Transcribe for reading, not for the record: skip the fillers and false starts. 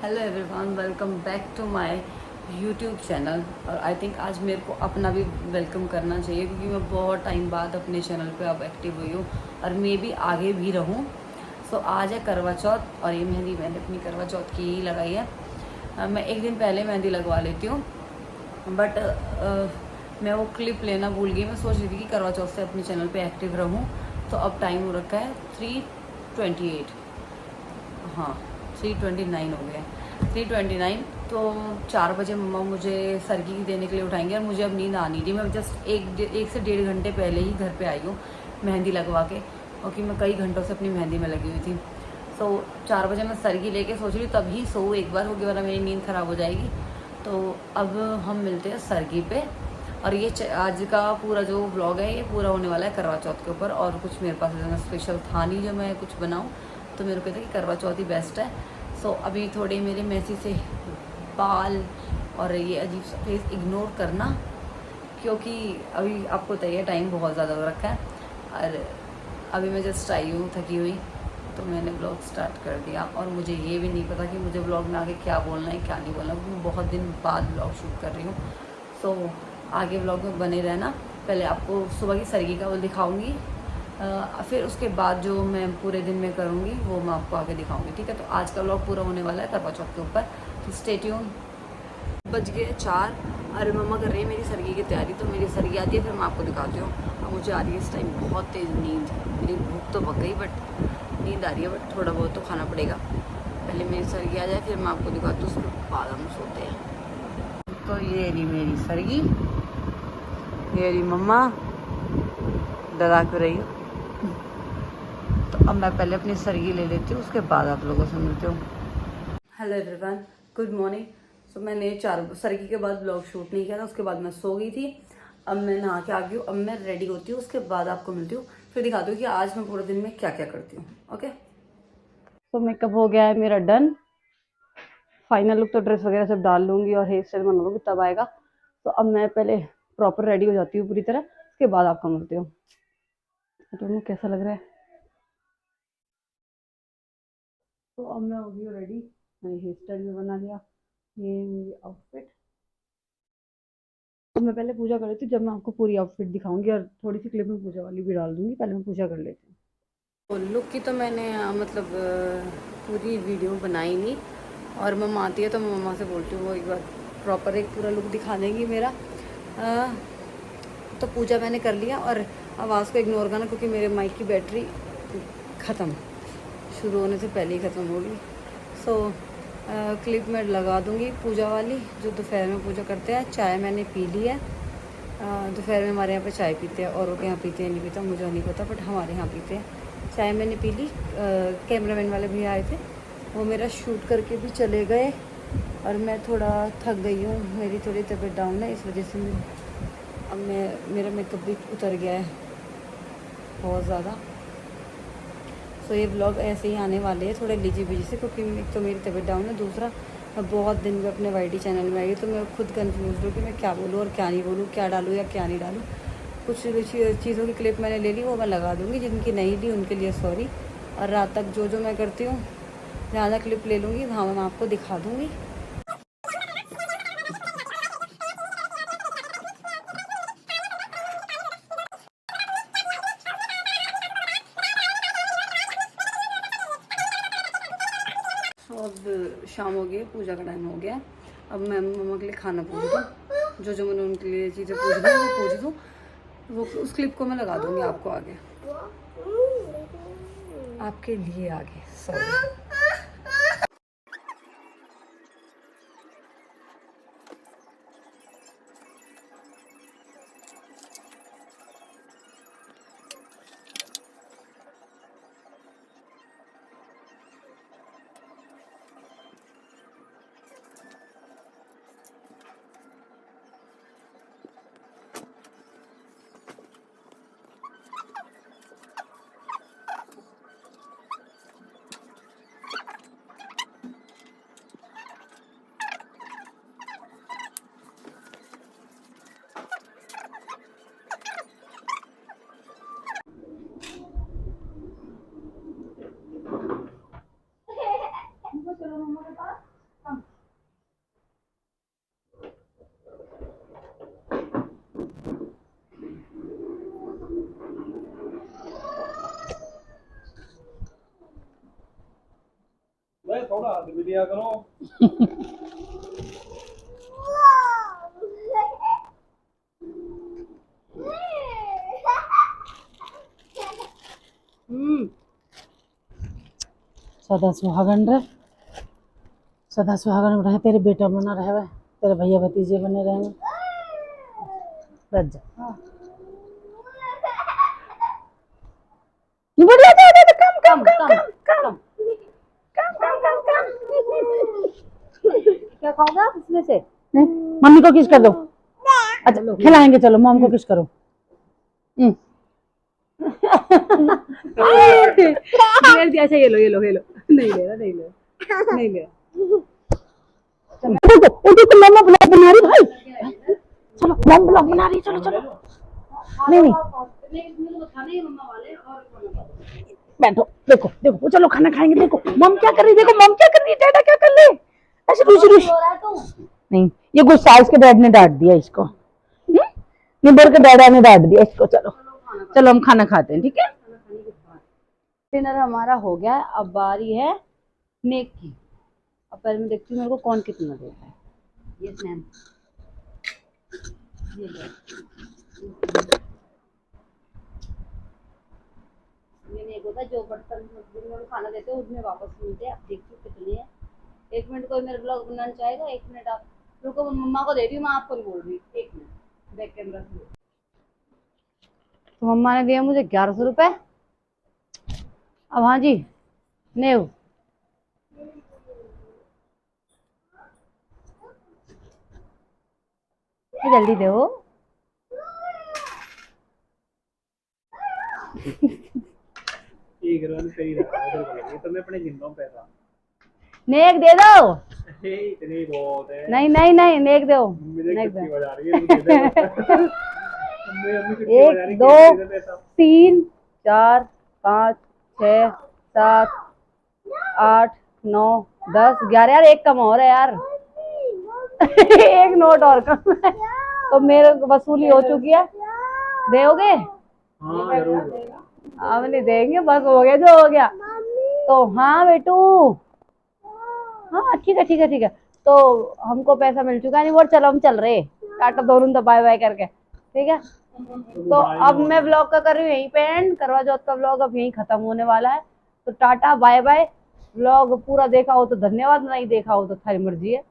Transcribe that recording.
Hello everyone, welcome back to my YouTube channel. और I think आज मेरे को अपना भी वेलकम करना चाहिए क्योंकि मैं बहुत टाइम बाद अपने चैनल पे अब एक्टिव हुई हूँ और मे भी आगे भी रहूँ। सो आज है करवा चौथ और ये मेहंदी मैंने अपनी करवा चौथ की ही लगाई है। मैं एक दिन पहले मेहंदी लगवा लेती हूँ बट मैं वो क्लिप लेना भूल गई। मैं सोच रही थी कि करवा चौथ से अपने चैनल पे एक्टिव रहूँ। तो अब टाइम हो रखा है 3:28, हाँ 3:29 हो गया, 3:29। तो 4 बजे मम्मा मुझे सरगी देने के लिए उठाएंगे और मुझे अब नींद आनी थी। मैं जस्ट एक से 1.5 घंटे पहले ही घर पे आई हूँ मेहंदी लगवा के, क्योंकि मैं कई घंटों से अपनी मेहंदी में लगी हुई थी। सो 4 बजे मैं सरगी लेके सोच रही हूँ तभी सो एक बार होगी वरना मेरी नींद ख़राब हो जाएगी। तो अब हम मिलते हैं सरगी पे। और ये आज का पूरा जो व्लॉग है ये पूरा होने वाला है करवा चौथ के ऊपर। और कुछ मेरे पास इतना स्पेशल था नहीं जो मैं कुछ बनाऊँ, तो मेरे को कहता कि करवा चौथ ही बेस्ट है। सो अभी थोड़े मेरे मैसी से बाल और ये अजीब सा फेस इग्नोर करना, क्योंकि अभी आपको बताइए टाइम बहुत ज़्यादा हो रखा है और अभी मैं जस्ट आई हूँ थकी हुई, तो मैंने ब्लॉग स्टार्ट कर दिया। और मुझे ये भी नहीं पता कि मुझे ब्लॉग में आगे क्या बोलना है क्या नहीं बोलना, क्योंकि मैं बहुत दिन बाद ब्लॉग शूट कर रही हूँ। सो आगे ब्लॉग में बने रहना। पहले आपको सुबह की सरगी का वो दिखाऊंगी, फिर उसके बाद जो मैं पूरे दिन में करूँगी वो मैं आपको आगे दिखाऊंगी। ठीक है, तो आज का ब्लॉग पूरा होने वाला है करवा चौथ के ऊपर, तो स्टे ट्यून। बज गए 4। अरे मम्मा कर रही है मेरी सरगी की तैयारी, तो मेरी सरगी आती है फिर मैं आपको दिखाती हूँ। अब मुझे आ रही है इस टाइम बहुत तेज़ नींद। मेरी भूख तो पक गई बट नींद आ रही है, बट थोड़ा बहुत तो खाना पड़ेगा। पहले मेरी सरगी आ जाए फिर मैं आपको दिखाती हूँ, उसके बाद हम सोते हैं। तो ये रही मेरी सरगी, ये रही मम्मा, डरा क्यों रही हो। तो अब मैं पहले अपनी सरगी ले लेती हूँ, उसके बाद आप लोगों से मिलती हूँ। Hello everyone, good morning. So मैंने 4 सरगी के बाद ब्लॉग शूट नहीं किया था, उसके बाद मैं सो गई थी। अब मैं नहा के आ गई हूँ, अब मैं रेडी होती हूँ, उसके बाद आपको मिलती हूँ, फिर दिखाती हूँ कि आज मैं पूरे दिन में क्या क्या करती हूँ। ओके, तो मेकअप हो गया है मेरा डन। फाइनल लुक तो ड्रेस वगैरह सब डाल लूँगी और हेयर स्टाइल बना लूँगी तब आएगा। तो अब मैं पहले प्रॉपर रेडी हो जाती हूँ पूरी तरह, उसके बाद आपको मिलती हूँ। तो कैसा लग रहा है। तो अब मैं हो गई हूँ रेडी, मैंने हेयर स्टाइल भी बना लिया, ये मेरी आउटफिट। तो मैं पहले पूजा कर लेती हूँ, जब मैं आपको पूरी आउटफिट दिखाऊंगी और थोड़ी सी क्लिप में पूजा वाली भी डाल दूंगी। पहले मैं पूजा कर लेती हूँ। तो लुक की तो मैंने मतलब पूरी वीडियो बनाई नहीं, और मम्मा आती है तो मैं मम्मा से बोलती हूँ वो एक बार प्रॉपर एक पूरा लुक दिखा देंगी मेरा। अ, तो पूजा मैंने कर लिया और आवाज़ को इग्नोर करना क्योंकि मेरे माइक की बैटरी ख़त्म, शुरू होने से पहले ही ख़त्म होगी। सो क्लिप में लगा दूँगी पूजा वाली, जो दोपहर में पूजा करते हैं। चाय मैंने पी ली है। दोपहर में हमारे यहाँ पे चाय पीते हैं, औरों के यहाँ पीते हैं नहीं पीता मुझे नहीं पता, बट हमारे यहाँ पीते हैं। चाय मैंने पी ली। कैमरामैन वाले भैया आए थे, वो मेरा शूट करके भी चले गए और मैं थोड़ा थक गई हूँ, मेरी थोड़ी तबीयत डाउन है, इस वजह से अब मेरा मेकअप भी उतर गया है बहुत ज़्यादा। सो ये ब्लॉग ऐसे ही आने वाले हैं थोड़े लीजी बीजी से, क्योंकि एक तो मेरी तबीयत डाउन है, दूसरा मैं बहुत दिन में अपने वाईटी चैनल में आई हूँ, तो मैं खुद कंफ्यूज हूँ कि मैं क्या बोलूँ और क्या नहीं बोलूँ, क्या डालूँ या क्या नहीं डालूँ। कुछ चीज़ों की क्लिप मैंने ले ली, वो मैं लगा दूँगी, जिनकी नहीं ली उनके लिए सॉरी। और रात तक जो जो मैं करती हूँ ज़्यादा क्लिप ले लूँगी, वहाँ मैं आपको दिखा दूँगी। अब शाम हो गई, पूजा का टाइम हो गया। अब मैं मम्मा के लिए खाना पूछ दूँ, जो जो मैंने उनके लिए चीज़ें पूछ दी वो पूछ दूँ, वो उस क्लिप को मैं लगा दूँगी आपको आगे, आपके लिए आगे सॉरी। थोड़ा हाथ भी दिया करो। सदा सुहागन रहे, सदा सुहागन रहे, तेरे बेटा बना रहे, तेरे भैया भतीजे बने रहे। बच जा। ये बढ़िया था, कम कम कम कम कम कम कम कम कम। क्या खाओगे इसमें से? मम्मी को किस कर दो। अच्छा खिलाएंगे, चलो मॉम को किस करो। अच्छा ये लो ये लो ये लो। नहीं ले रहा नहीं ले रहा नहीं ले देखो देखो मम्मा ब्लॉग बना रही भाई, चलो मॉम ब्लॉग बना रही, चलो चलो। नहीं नहीं बैठो, देखो देखो चलो खाना खाएंगे। देखो मम क्या कर रही, देखो मम क्या कर रही है, डैडा क्या कर रही है, ऐसे रुसी रुसी। नहीं ये गुस्सा है, इसके डैड ने डांट दिया इसको। निबर के डैडा ने डांट दिया इसको। चलो चलो हम खाना खाते हैं, ठीक है। डिनर हमारा हो गया है, अब बारी है नेक की। अब पहले मैं देखती हूँ मेरे को कौन कितना देता है। यस मैम, ये लो। ये नेक होता है, जो बर्तन जिनमें खाना देते हैं उसमें वापस मिलते हैं। अब देखती हूँ कितनी है। 1 मिनट कोई मेरे ब्लॉग बनाना चाहेगा? 1 मिनट आप रुको, मम्मा को दे रही हूँ, मैं आपको नहीं बोल रही। 1 मिनट बैक कैमरा से। तो मम्मा ने दिया मुझे 1100 रुपए। अब हाँ जी नेव, जल्दी दो। ठीक है सही रहा है, तो मैं अपने गिनता हूँ पैसा। नेक दे दो। इतनी बहुत है। नहीं नहीं नहीं नेक दो। मुझे नेक कितनी दो। बजा रही है, दे दे। अम्मी कितनी बजा रही 1 है, 2 कैसे दे दे पैसा। 3 4 5 6 7 8 9 10 11 यार, एक कम और है यार। एक नोट और कम है, तो मेरे वसूली हो चुकी है। दोगे? हाँ जरूर। हम नहीं देंगे, बस हो गया जो हो गया। तो हाँ बेटू, हाँ ठीक है ठीक है ठीक है। तो हमको पैसा मिल चुका है, नहीं वो चलो हम चल रहे टाटा दोनों तो बाय बाय करके, ठीक है। तो अब मैं व्लॉग का कर रही हूँ यहीं पे एंड। करवा चौथ का व्लॉग अब यहीं खत्म होने वाला है। तो टाटा बाय बाय। व्लॉग पूरा देखा हो तो धन्यवाद, नहीं देखा हो तो थारी मर्जी है।